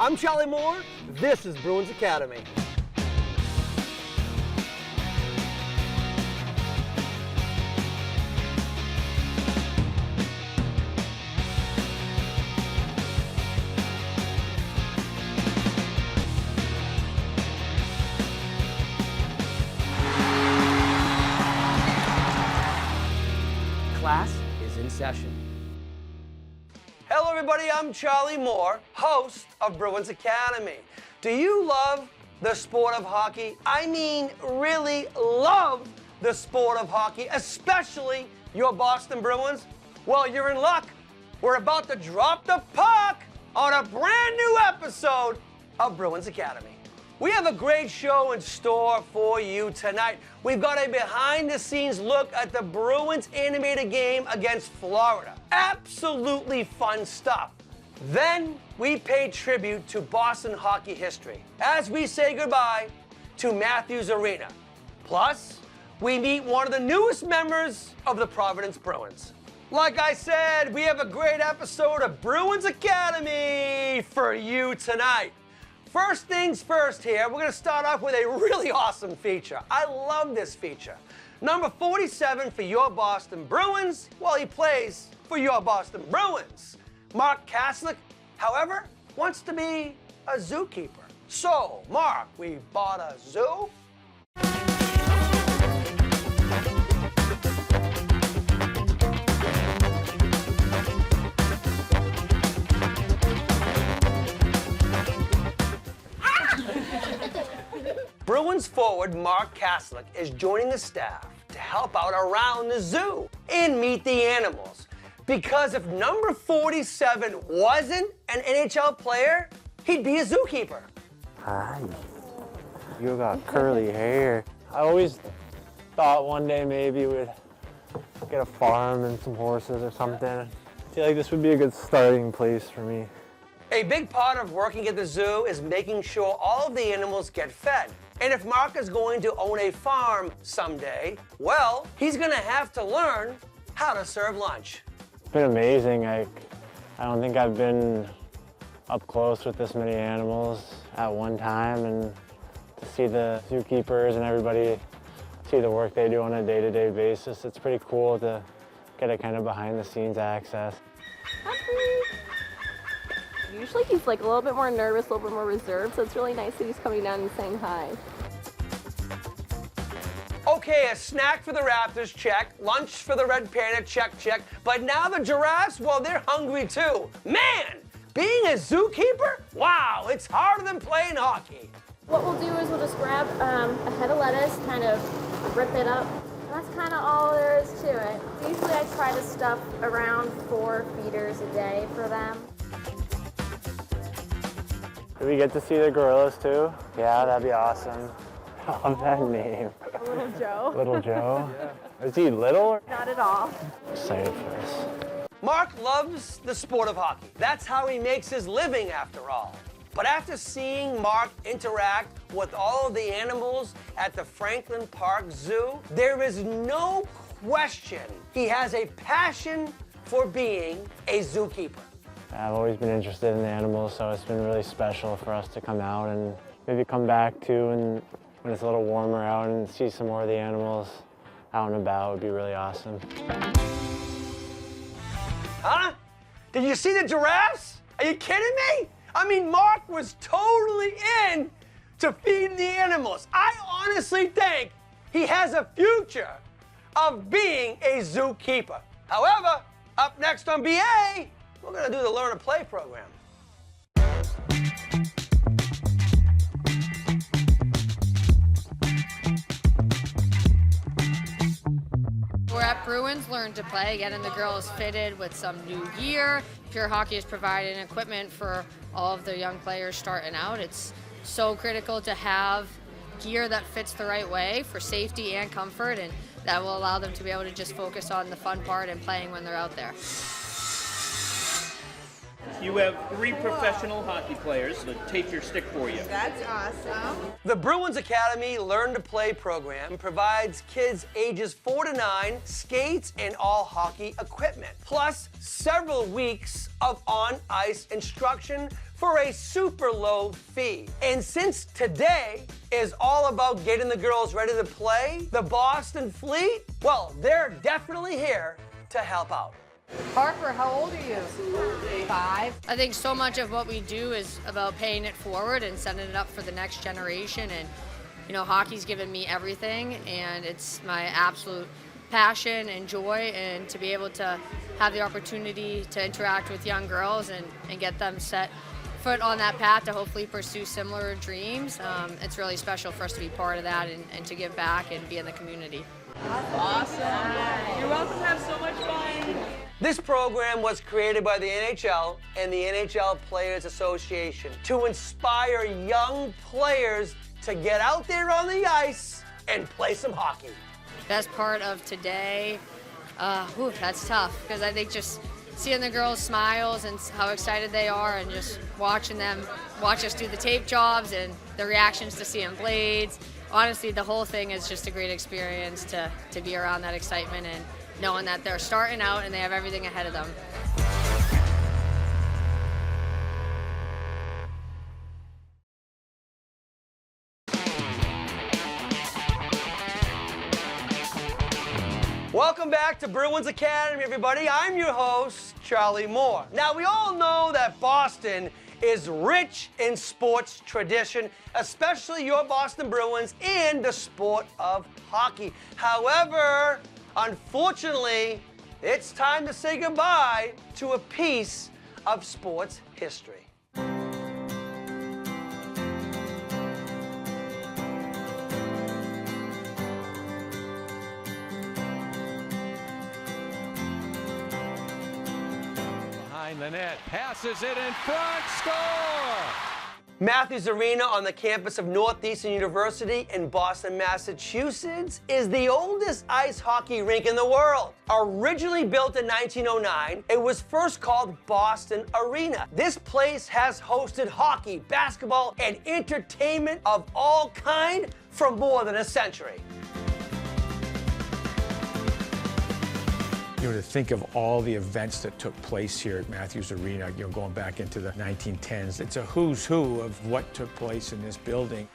I'm Charlie Moore. This is Bruins Academy. Class is in session. Hello everybody, I'm Charlie Moore, host of Bruins Academy. Do you love the sport of hockey? I mean, really love the sport of hockey, especially your Boston Bruins? Well, you're in luck. We're about to drop the puck on a brand new episode of Bruins Academy. We have a great show in store for you tonight. We've got a behind-the-scenes look at the Bruins animated game against Florida. Absolutely fun stuff. Then we pay tribute to Boston hockey history as we say goodbye to Matthews Arena. Plus, we meet one of the newest members of the Providence Bruins. Like I said, we have a great episode of Bruins Academy for you tonight. First things first here, we're going to start off with a really awesome feature. I love this feature. Number 47 for your Boston Bruins, well, he plays for your Boston Bruins. Mark Kastelic, however, wants to be a zookeeper. So, Mark, we bought a zoo. Bruins forward Mark Kastelic is joining the staff to help out around the zoo and meet the animals. Because if number 47 wasn't an NHL player, he'd be a zookeeper. Hi. You got curly hair. I always thought one day maybe we'd get a farm and some horses or something. I feel like this would be a good starting place for me. A big part of working at the zoo is making sure all of the animals get fed. And if Mark is going to own a farm someday, well, he's going to have to learn how to serve lunch. It's been amazing. I don't think I've been up close with this many animals at one time, and to see the zookeepers and everybody see the work they do on a day-to-day basis, it's pretty cool to get a kind of behind-the-scenes access. Usually he's like a little bit more nervous, a little bit more reserved, so it's really nice that he's coming down and saying hi. Okay, a snack for the Raptors, check. Lunch for the Red Panda, check, check. But now the giraffes, well, they're hungry too. Man, being a zookeeper? Wow, it's harder than playing hockey. What we'll do is we'll just grab a head of lettuce, kind of rip it up. And that's kind of all there is to it. Usually I try to stuff around 4 feeders a day for them. Do we get to see the gorillas too? Yeah, that'd be awesome. I love that name. Little Joe. Little Joe? Yeah. Is he little? Not at all. Excited for this. Mark loves the sport of hockey. That's how he makes his living, after all. But after seeing Mark interact with all of the animals at the Franklin Park Zoo, there is no question he has a passion for being a zookeeper. I've always been interested in animals, so it's been really special for us to come out and maybe come back too, and when it's a little warmer out, and see some more of the animals out and about would be really awesome. Huh? Did you see the giraffes? Are you kidding me? I mean, Mark was totally in to feeding the animals. I honestly think he has a future of being a zookeeper. However, up next on BA, we're going to do the Learn to Play program. We're at Bruins Learn to Play, getting the girls fitted with some new gear. Pure Hockey is providing equipment for all of the young players starting out. It's so critical to have gear that fits the right way for safety and comfort, and that will allow them to be able to just focus on the fun part and playing when they're out there. You have 3 professional hockey players that tape your stick for you. That's awesome. The Bruins Academy Learn to Play program provides kids ages 4 to 9 skates and all hockey equipment, plus several weeks of on-ice instruction for a super low fee. And since today is all about getting the girls ready to play, the Boston Fleet, well, they're definitely here to help out. Harper, how old are you? 5. I think so much of what we do is about paying it forward and setting it up for the next generation. And, you know, hockey's given me everything, and it's my absolute passion and joy, and to be able to have the opportunity to interact with young girls and get them set foot on that path to hopefully pursue similar dreams. It's really special for us to be part of that and to give back and be in the community. Awesome. You're welcome. Have so much fun. This program was created by the NHL and the NHL Players Association to inspire young players to get out there on the ice and play some hockey. Best part of today, that's tough, because I think just seeing the girls' smiles and how excited they are, and just watch us do the tape jobs and the reactions to seeing blades. Honestly, the whole thing is just a great experience to be around that excitement and knowing that they're starting out and they have everything ahead of them. Welcome back to Bruins Academy, everybody. I'm your host, Charlie Moore. Now, we all know that Boston is rich in sports tradition, especially your Boston Bruins and the sport of hockey. However, unfortunately, it's time to say goodbye to a piece of sports history. Behind the net, passes it in front, score! Matthews Arena on the campus of Northeastern University in Boston, Massachusetts, is the oldest ice hockey rink in the world. Originally built in 1909, it was first called Boston Arena. This place has hosted hockey, basketball, and entertainment of all kind for more than a century. You know, to think of all the events that took place here at Matthews Arena, you know, going back into the 1910s, it's a who's who of what took place in this building.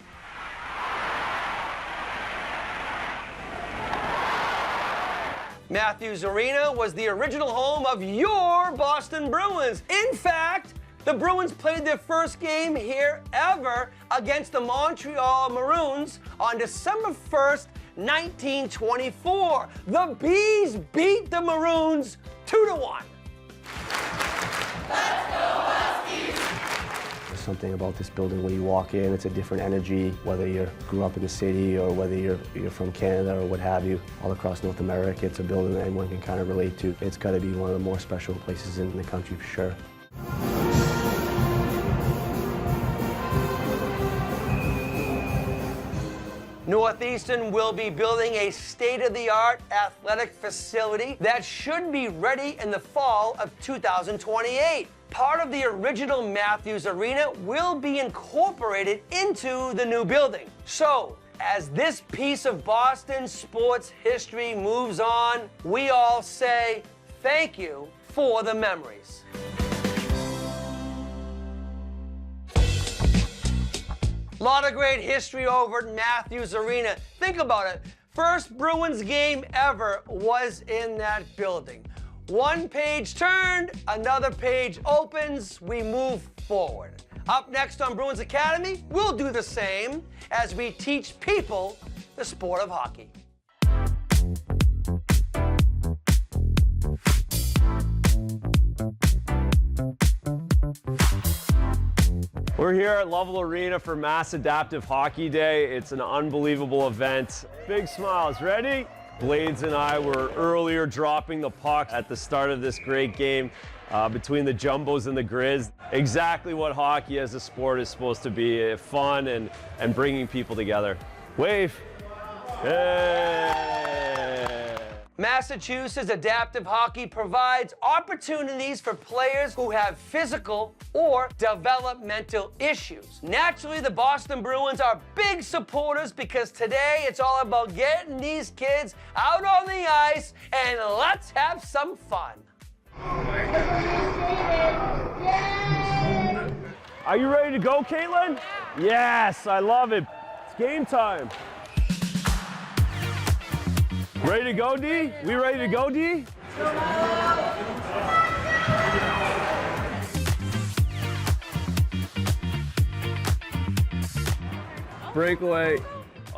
Matthews Arena was the original home of your Boston Bruins. In fact, the Bruins played their first game here ever against the Montreal Maroons on December 1st, 1924. The Bees beat the Maroons 2-1. There's something about this building when you walk in, it's a different energy, whether you grew up in the city or whether you're from Canada or what have you. All across North America, it's a building that anyone can kind of relate to. It's got to be one of the more special places in the country for sure. Northeastern will be building a state-of-the-art athletic facility that should be ready in the fall of 2028. Part of the original Matthews Arena will be incorporated into the new building. So, as this piece of Boston sports history moves on, we all say thank you for the memories. A lot of great history over at Matthews Arena. Think about it. First Bruins game ever was in that building. One page turned, another page opens, we move forward. Up next on Bruins Academy, we'll do the same as we teach people the sport of hockey. We're here at Lovell Arena for Mass Adaptive Hockey Day. It's an unbelievable event. Big smiles, ready? Blades and I were earlier dropping the puck at the start of this great game between the Jumbos and the Grizz. Exactly what hockey as a sport is supposed to be, fun and bringing people together. Wave. Hey. Massachusetts Adaptive Hockey provides opportunities for players who have physical or developmental issues. Naturally, the Boston Bruins are big supporters because today it's all about getting these kids out on the ice and let's have some fun. Are you ready to go, Caitlin? Yes, I love it. It's game time. Ready to go, D? We ready to go, D? Breakaway.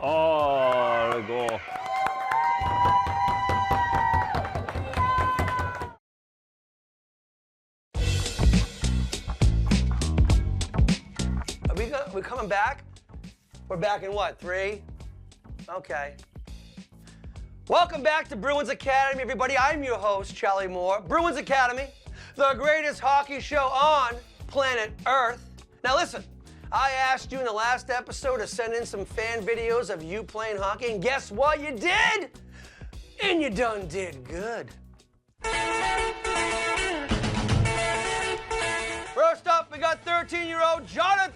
Oh, the goal. We're coming back? We're back in what, 3? Okay. Welcome back to Bruins Academy, everybody. I'm your host, Charlie Moore. Bruins Academy, the greatest hockey show on planet Earth. Now listen, I asked you in the last episode to send in some fan videos of you playing hockey, and guess what? You did! And you done did good. First up, we got 13-year-old Jonathan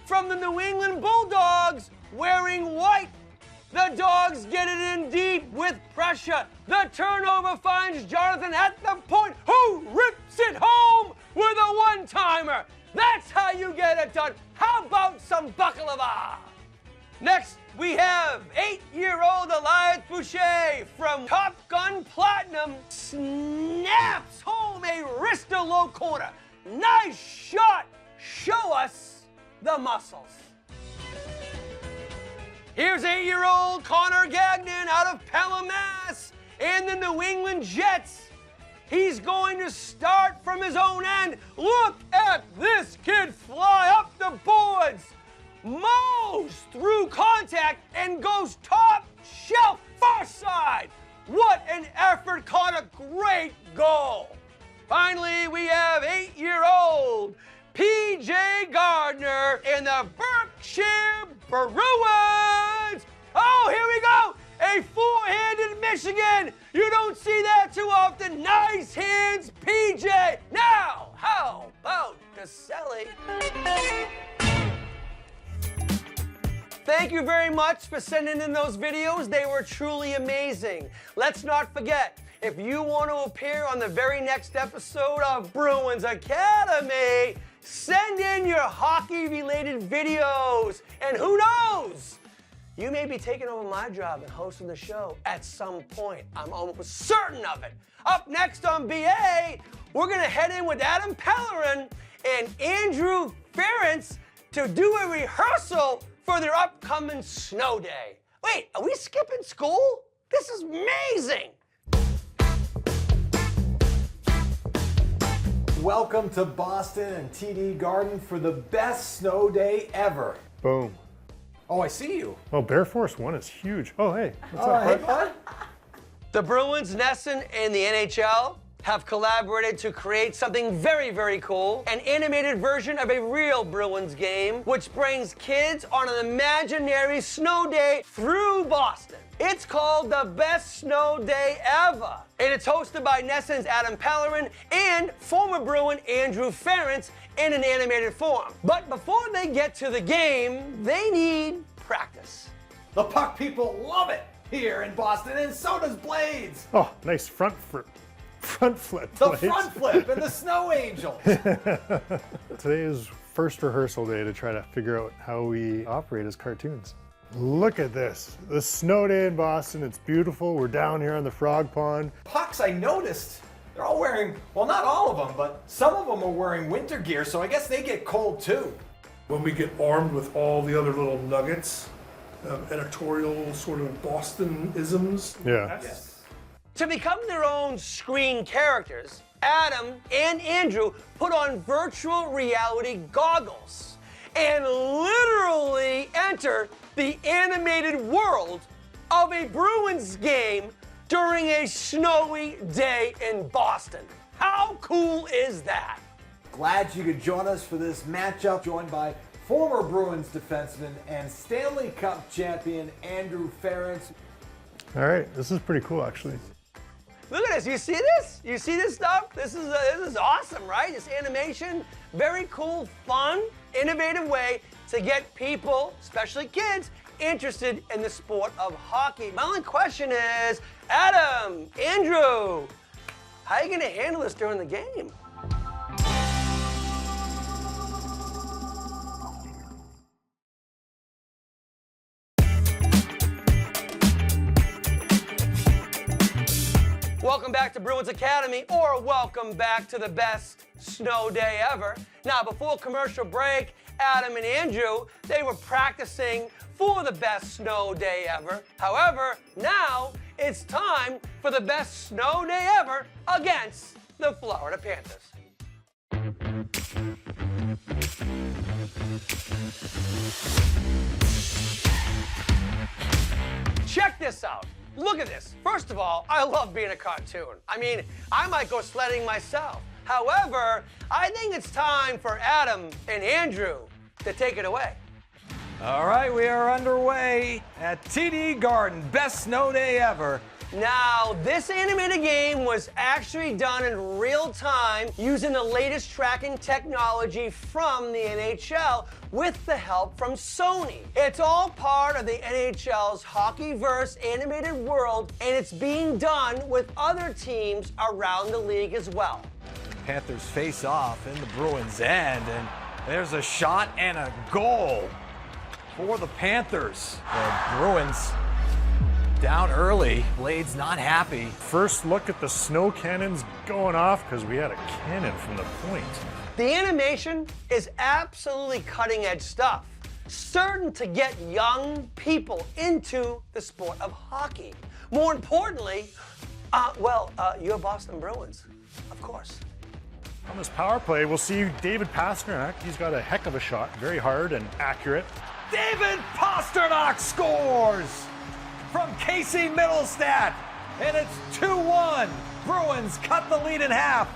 from the New England Bulldogs wearing white. The Dogs get it in deep with pressure. The turnover finds Jonathan at the point, who rips it home with a one-timer. That's how you get it done. How about some baklava? Next, we have 8-year-old Elias Boucher from Top Gun Platinum snaps home a wrister low corner. Nice shot. Show us the muscles. Here's 8-year-old Connor Gagnon out of Pelham, Mass. And the New England Jets. He's going to start from his own end. Look at this kid fly up the boards. Mows through contact and goes top shelf, far side. What an effort, caught a great goal. Finally, we have 8-year-old P.J. Gardner in the Berkshire Bruins. Oh, here we go. A four-handed Michigan. You don't see that too often. Nice hands, P.J. Now, how about Kastelic? Thank you very much for sending in those videos. They were truly amazing. Let's not forget, if you want to appear on the very next episode of Bruins Academy, send in your hockey-related videos. And who knows? You may be taking over my job and hosting the show at some point. I'm almost certain of it. Up next on BA, we're going to head in with Adam Pellerin and Andrew Ferentz to do a rehearsal for their upcoming snow day. Wait, are we skipping school? This is amazing. Welcome to Boston and TD Garden for the best snow day ever. Boom. Oh, I see you. Well, Bear Force 1 is huge. Oh, hey. What's up, bud? Hey, bud. The Bruins, NESN, and the NHL have collaborated to create something very, very cool. An animated version of a real Bruins game, which brings kids on an imaginary snow day through Boston. It's called The Best Snow Day Ever. And it's hosted by NESN's Adam Pellerin and former Bruin Andrew Ferentz in an animated form. But before they get to the game, they need practice. The puck people love it here in Boston, and so does Blades. Oh, nice front flip. The front flip and the Snow Angels. Today is first rehearsal day to try to figure out how we operate as cartoons. Look at this. The snow day in Boston. It's beautiful. We're down here on the frog pond. Pucks, I noticed, they're all wearing, well, not all of them, but some of them are wearing winter gear, so I guess they get cold too. When we get armed with all the other little nuggets, editorial sort of Boston-isms. Yeah. Yes. To become their own screen characters, Adam and Andrew put on virtual reality goggles and literally enter the animated world of a Bruins game during a snowy day in Boston. How cool is that? Glad you could join us for this matchup, joined by former Bruins defenseman and Stanley Cup champion Andrew Ferentz. All right, this is pretty cool, actually. Look at this. You see this? You see this stuff? This is awesome, right? This animation, very cool, fun, innovative way to get people, especially kids, interested in the sport of hockey. My only question is, Adam, Andrew, how are you going to handle this during the game? All right, this is pretty cool, actually. Look at this. You see this stuff? This is animation, very cool, fun, innovative way to get people, especially kids, interested in the sport of hockey. My only question is, Adam, Andrew, how are you going to handle this during the game? Well, welcome back to Bruins Academy, or welcome back to the best snow day ever. Now, before commercial break, Adam and Andrew, they were practicing for the best snow day ever. However, now it's time for the best snow day ever against the Florida Panthers. Check this out. Look at this. First of all, I love being a cartoon. I mean, I might go sledding myself. However, I think it's time for Adam and Andrew to take it away. All right, we are underway at TD Garden. Best snow day ever. Now, this animated game was actually done in real time using the latest tracking technology from the NHL with the help from Sony. It's all part of the NHL's Hockeyverse animated world, and it's being done with other teams around the league as well. Panthers face off in the Bruins' end, and there's a shot and a goal for the Panthers. The Bruins down early. Blades not happy. First look at the snow cannons going off because we had a cannon from the point. The animation is absolutely cutting edge stuff, certain to get young people into the sport of hockey. More importantly, you're Boston Bruins, of course. On this power play, we'll see David Pastrnak. He's got a heck of a shot, very hard and accurate. David Pastrnak scores from Casey Middlestat, and it's 2-1. Bruins cut the lead in half.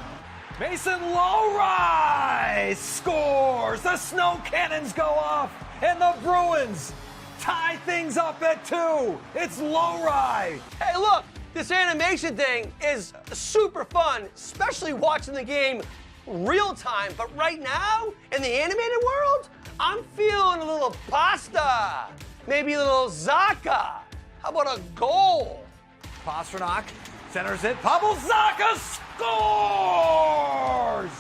Mason Lowry scores. The snow cannons go off, and the Bruins tie things up at 2. It's Lowry. Hey, look, this animation thing is super fun, especially watching the game real time. But right now, in the animated world, I'm feeling a little pasta, maybe a little Zaka. How about a goal? Pastrnak centers it. Pavel Zacha scores!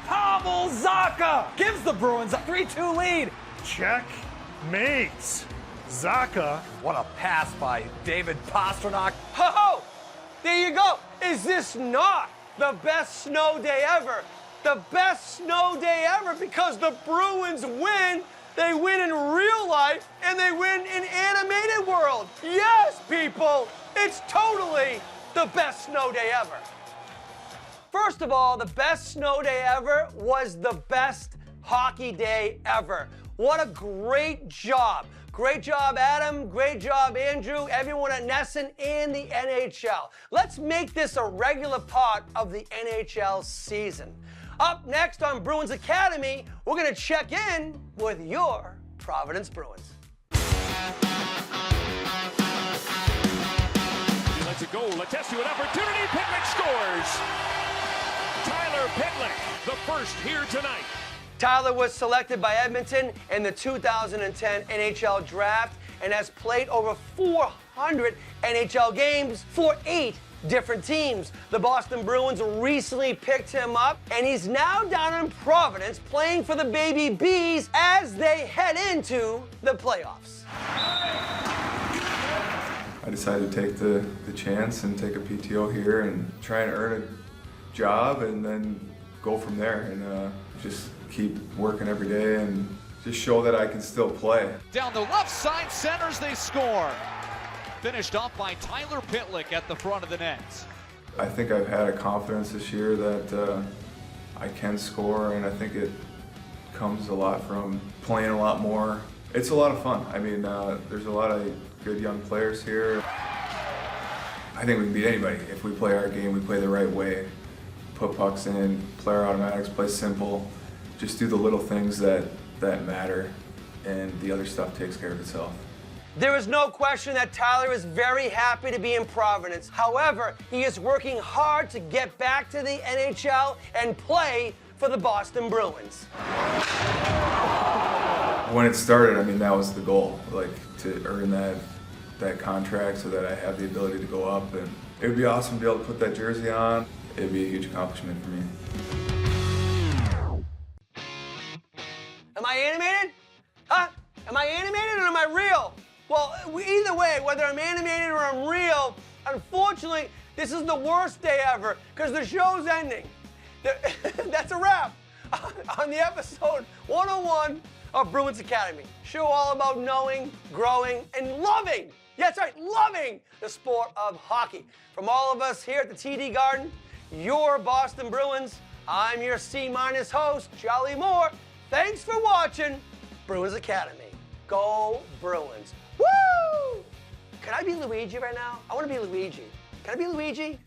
Pavel Zacha gives the Bruins a 3-2 lead. Checkmate. Zacha. What a pass by David Pastrnak. Ho-ho! There you go. Is this not the best snow day ever? The best snow day ever because the Bruins win. They win in real life, and they win in animated world. Yes, people, it's totally the best snow day ever. First of all, the best snow day ever was the best hockey day ever. What a great job. Great job, Adam. Great job, Andrew, everyone at Nesson and the NHL. Let's make this a regular part of the NHL season. Up next on Bruins Academy, we're going to check in with your Providence Bruins. He lets it go. Letestu, an opportunity. Pitlick scores. Tyler Pitlick, the first here tonight. Tyler was selected by Edmonton in the 2010 NHL Draft and has played over 400 NHL games for 8 different teams. The Boston Bruins recently picked him up, and he's now down in Providence playing for the Baby Bees as they head into the playoffs. I decided to take the chance and take a PTO here and try and earn a job and then go from there and just keep working every day and just show that I can still play. Down the left side, centers, they score. Finished off by Tyler Pitlick at the front of the net. I think I've had a confidence this year that I can score, and I think it comes a lot from playing a lot more. It's a lot of fun. I mean, there's a lot of good young players here. I think we can beat anybody if we play our game, we play the right way, put pucks in, play our automatics, play simple, just do the little things that matter, and the other stuff takes care of itself. There is no question that Tyler is very happy to be in Providence. However, he is working hard to get back to the NHL and play for the Boston Bruins. When it started, I mean, that was the goal, like to earn that contract so that I have the ability to go up, and it would be awesome to be able to put that jersey on. It would be a huge accomplishment for me. Am I animated? Huh? Am I animated or am I real? Well, either way, whether I'm animated or I'm real, unfortunately, This is the worst day ever because the show's ending. That's a wrap on the episode 101 of Bruins Academy. Show all about knowing, growing, and loving. That's right, loving the sport of hockey. From all of us here at the TD Garden, your Boston Bruins, I'm your C- host, Charlie Moore. Thanks for watching Bruins Academy. Go Bruins. Woo! Can I be Luigi right now? I want to be Luigi. Can I be Luigi?